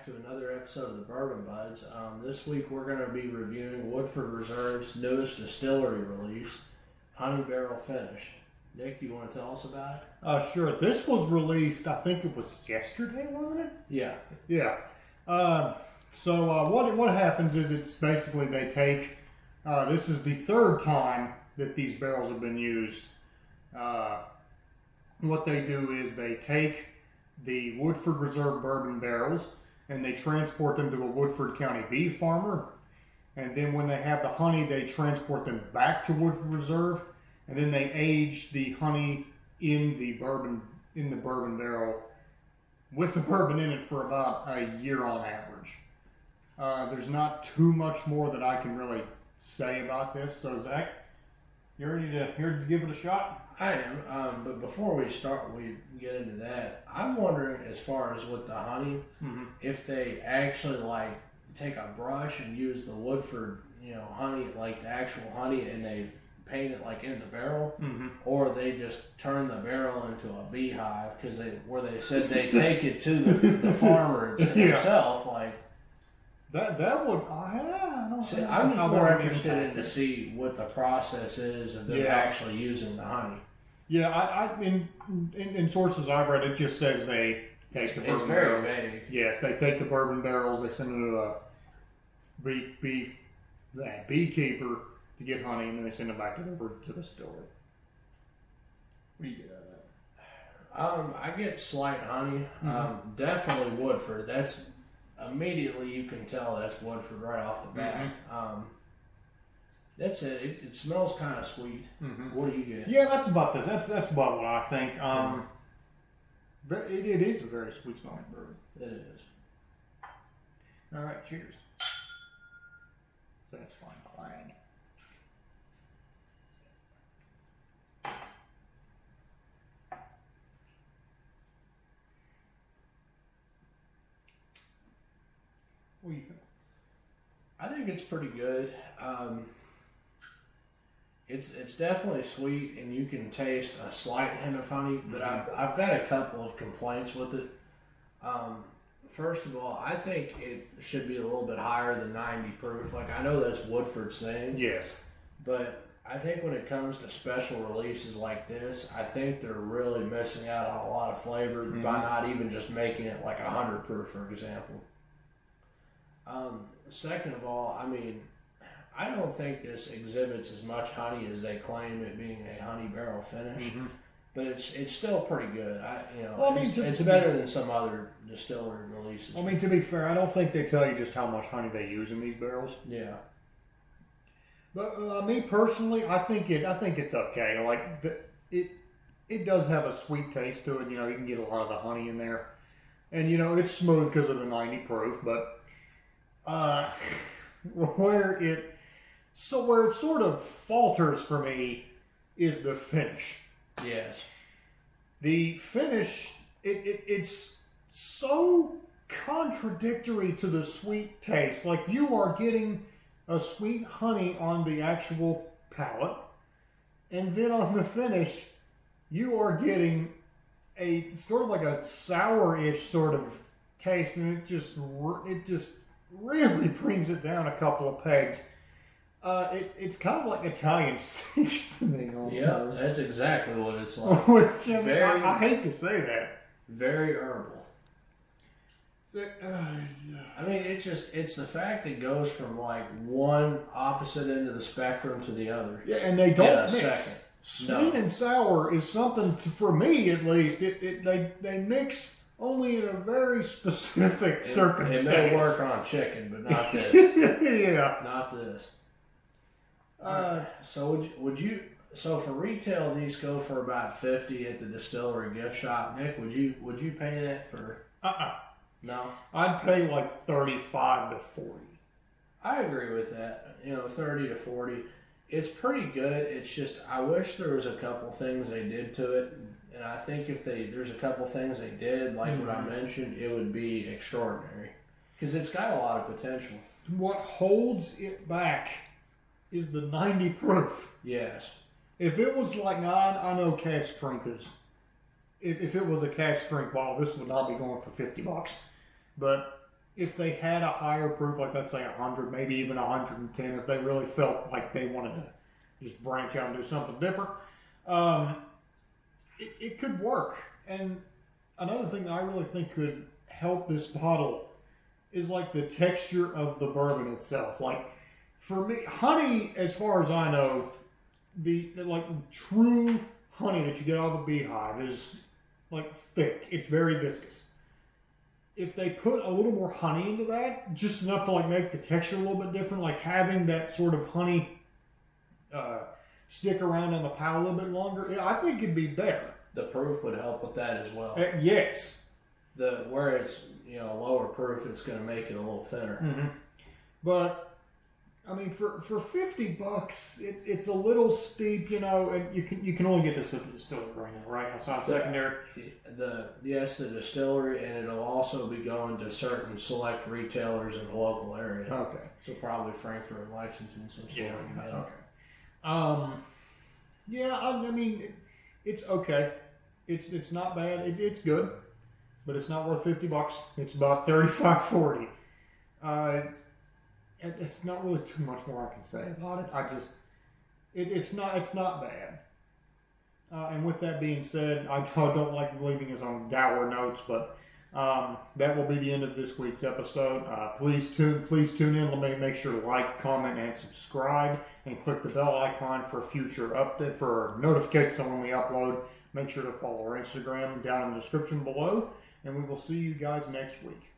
back to another episode of the Bourbon Buds. This week we're going to be reviewing Woodford Reserve's newest distillery release, Honey Barrel Finished. Nick, do you want to tell us about it? Sure. This was released, I think it was yesterday, wasn't it? Yeah. Yeah. So what happens is it's basically they take, this is the third time that these barrels have been used. What they do is they take the Woodford Reserve bourbon barrels and they transport them to a Woodford County beef farmer. And then when they have the honey, they transport them back to Woodford Reserve. And then they age the honey in the bourbon barrel with the bourbon in it for about a year on average. There's not too much more that I can really say about this. So Zach, you ready to give it a shot? I am, but before we get into that, I'm wondering as far as with the honey, if they actually like take a brush and use the Woodford, honey, like the actual honey, and they paint it like in the barrel, or they just turn the barrel into a beehive because they said they take it to the farmer himself, like. That would, I don't see, I'm just more interested in to see what the process is of them actually using the honey. Yeah, in sources I've read, it just says they take the bourbon barrels. It's very vague. Yes, they take the bourbon barrels, they send them to a beekeeper to get honey, and then they send it back to the store. What do you get out of that? I get slight honey. Definitely Woodford. That's immediately you can tell that's Woodford right off the bat. That's it. It smells kind of sweet. What do you get? Yeah, that's about this. That's about what I think. It is a very sweet smelling bourbon. It is. All right, cheers. So that's fine. Clang. What do you think? I think it's pretty good. It's definitely sweet, and you can taste a slight hint of honey. But I've got a couple of complaints with it. First of all, I think it should be a little bit higher than 90 proof. Like, I know that's Woodford's saying. Yes. But I think when it comes to special releases like this, I think they're really missing out on a lot of flavor by not even just making it like 100 proof, for example. Second of all, I mean, I don't think this exhibits as much honey as they claim it being a honey barrel finish, but it's still pretty good. It's better than some other distillery releases. I mean, to be fair, I don't think they tell you just how much honey they use in these barrels. Yeah. But me personally, I think it's okay. Like it does have a sweet taste to it. You can get a lot of the honey in there, and it's smooth because of the 90 proof, but. Where it sort of falters for me is the finish. Yes. The finish, it's so contradictory to the sweet taste. Like, you are getting a sweet honey on the actual palate, and then on the finish, you are getting a sort of like a sour-ish sort of taste, and it just really brings it down a couple of pegs. It's kind of like Italian seasoning almost. Yeah, that's exactly what it's like. Which, I hate to say that. Very herbal. So, I mean, it's the fact it goes from like one opposite end of the spectrum to the other. Yeah, and they don't mix. Second. Sweet and sour is something, for me at least, they mix only in a very specific circumstance. It may work on chicken, but not this. Yeah. Not this. So would you? So for retail, these go for about $50 at the distillery gift shop. Nick, would you pay that for? No. I'd pay like 35 to 40. I agree with that. 30 to 40. It's pretty good. It's just I wish there was a couple things they did to it. And I think if there's a couple things they did, like what I mentioned, it would be extraordinary. Because it's got a lot of potential. What holds it back is the 90 proof. Yes. If it was like, I know cash strength is, if it was a cash strength bottle, this would not be going for $50. But if they had a higher proof, like let's say 100, maybe even 110, if they really felt like they wanted to just branch out and do something different, it could work. And another thing that I really think could help this bottle is like the texture of the bourbon itself. Like for me, honey, as far as I know, the like true honey that you get out of a beehive is like thick. It's very viscous. If they put a little more honey into that, just enough to like make the texture a little bit different, like having that sort of honey stick around on the palate a little bit longer, I think it'd be better. The proof would help with that as well. Yes. Where it's lower proof, it's going to make it a little thinner. Mm-hmm. But I mean, for $50, it's a little steep, and you can only get this at the distillery right now, right? It's not secondary. The distillery, and it'll also be going to certain select retailers in the local area. Okay. So probably Frankfurt and Lexington, some sort. Okay. Yeah, I mean, it's okay. It's not bad. It's good, but it's not worth $50. It's about $35-$40. It's not really too much more I can say about it. It's not bad. And with that being said, I don't like leaving us on dour notes, but that will be the end of this week's episode. Please tune in. Let me make sure to like, comment, and subscribe, and click the bell icon for future update for notifications on when we upload. Make sure to follow our Instagram down in the description below, and we will see you guys next week.